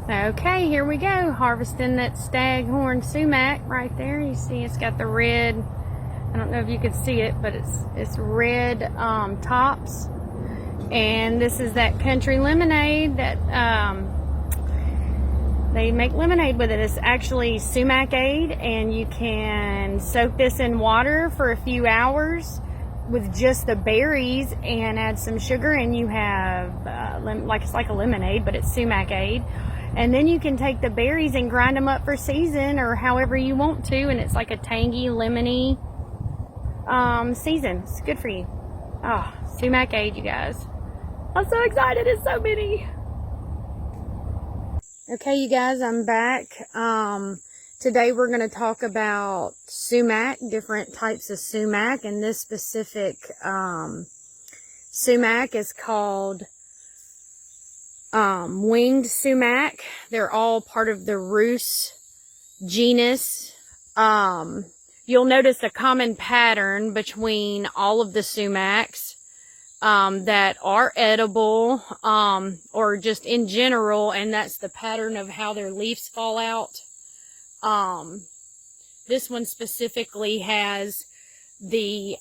Okay, here we go. Harvesting that staghorn sumac right there. You see it's got the red, I don't know if you can see it, but it's red tops. And this is that country lemonade that they make lemonade with it. It's actually Sumac-Aid, and you can soak this in water for a few hours with just the berries and add some sugar, and you have it's like a lemonade, but it's Sumac-Aid. And then you can take the berries and grind them up for season or however you want to, and it's like a tangy, lemony season. It's good for you. Oh, Sumac-Aid, you guys. I'm so excited. It's so many. Okay, you guys, I'm back. Today we're going to talk about sumac, different types of sumac, and this specific sumac is called winged sumac. They're all part of the Rus genus. You'll notice a common pattern between all of the sumacs that are edible or just in general, and that's the pattern of how their leaves fall out. This one specifically has the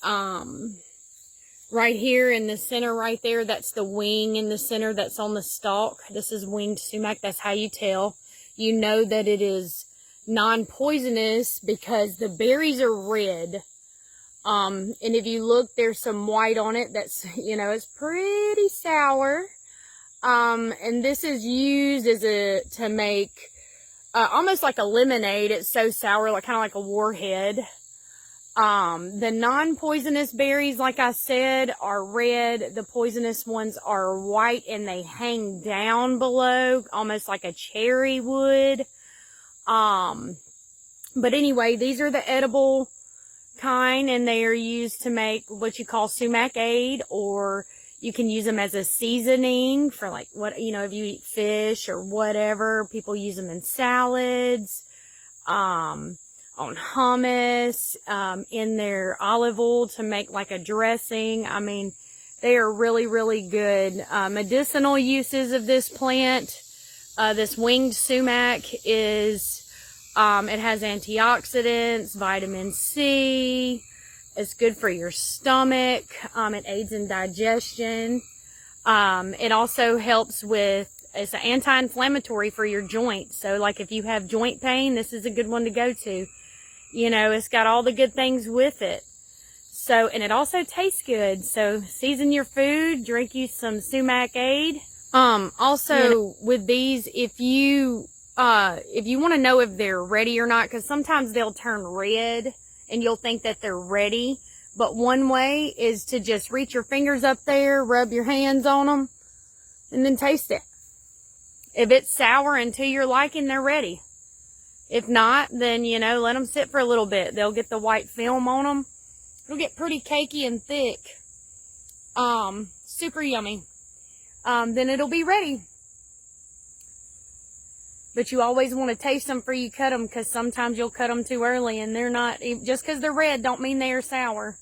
right here in the center right there, that's the wing in the center that's on the stalk. This is winged sumac. That's how you tell. You know that it is non-poisonous because the berries are red. And if you look, there's some white on it that's, it's pretty sour. And this is used as to make almost like a lemonade. It's so sour, kind of like a warhead. The non-poisonous berries, like I said, are red. The poisonous ones are white, and they hang down below, almost like a cherry would. But anyway, these are the edible kind, and they are used to make what you call Sumac-Aid, or you can use them as a seasoning for if you eat fish or whatever. People use them in salads, on hummus, in their olive oil to make like a dressing. I mean, they are really, really good. Medicinal uses of this plant. This winged sumac is, it has antioxidants, vitamin C. It's good for your stomach. It aids in digestion. It also helps with, it's an anti-inflammatory for your joints. So like if you have joint pain, this is a good one to go to. It's got all the good things with it. So, and it also tastes good. So season your food, drink you some Sumac-Aid. Also with these, if you want to know if they're ready or not, because sometimes they'll turn red and you'll think that they're ready. But one way is to just reach your fingers up there, rub your hands on them, and then taste it. If it's sour and to your liking, they're ready. If not, then, let them sit for a little bit. They'll get the white film on them. It'll get pretty cakey and thick. Super yummy. Then it'll be ready. But you always want to taste them before you cut them, because sometimes you'll cut them too early and they're not, just because they're red don't mean they are sour.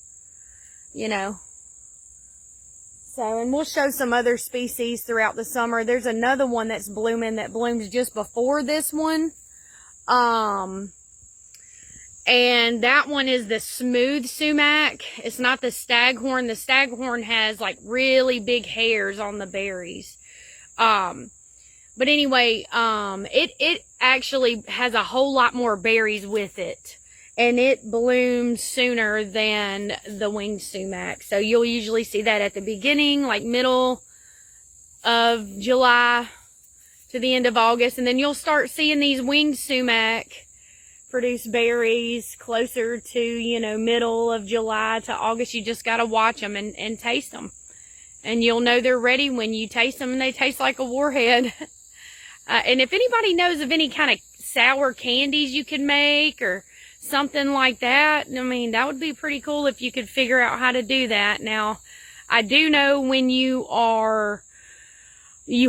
So, and we'll show some other species throughout the summer. There's another one that's blooming that blooms just before this one. And that one is the smooth sumac. It's not the staghorn. The staghorn has really big hairs on the berries. But anyway, it actually has a whole lot more berries with it, and it blooms sooner than the winged sumac. So you'll usually see that at the beginning, middle of July to the end of August, and then you'll start seeing these winged sumac produce berries closer to, middle of July to August. You just got to watch them and taste them. And you'll know they're ready when you taste them, and they taste like a warhead. And if anybody knows of any kind of sour candies you could make or something like that, I mean, that would be pretty cool if you could figure out how to do that. Now, I do know when you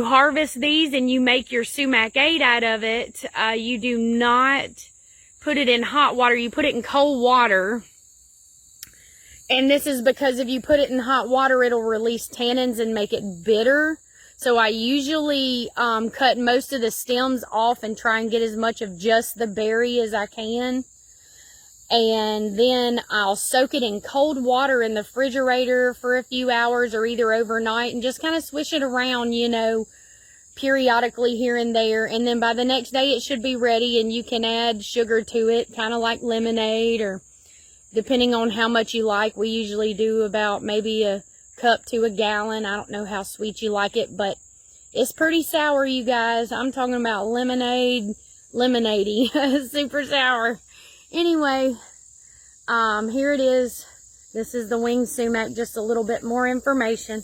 harvest these and you make your Sumac-Aid out of it, you do not put it in hot water. You put it in cold water. And this is because if you put it in hot water, it'll release tannins and make it bitter. So I usually cut most of the stems off and try and get as much of just the berry as I can. And then I'll soak it in cold water in the refrigerator for a few hours or either overnight and just kind of swish it around, you know, periodically here and there. And then by the next day it should be ready, and you can add sugar to it, kind of like lemonade, or depending on how much you like. We usually do about maybe a cup to a gallon. I don't know how sweet you like it, but it's pretty sour, you guys. I'm talking about lemonade-y, super sour. Anyway, here it is. This is the winged sumac, just a little bit more information.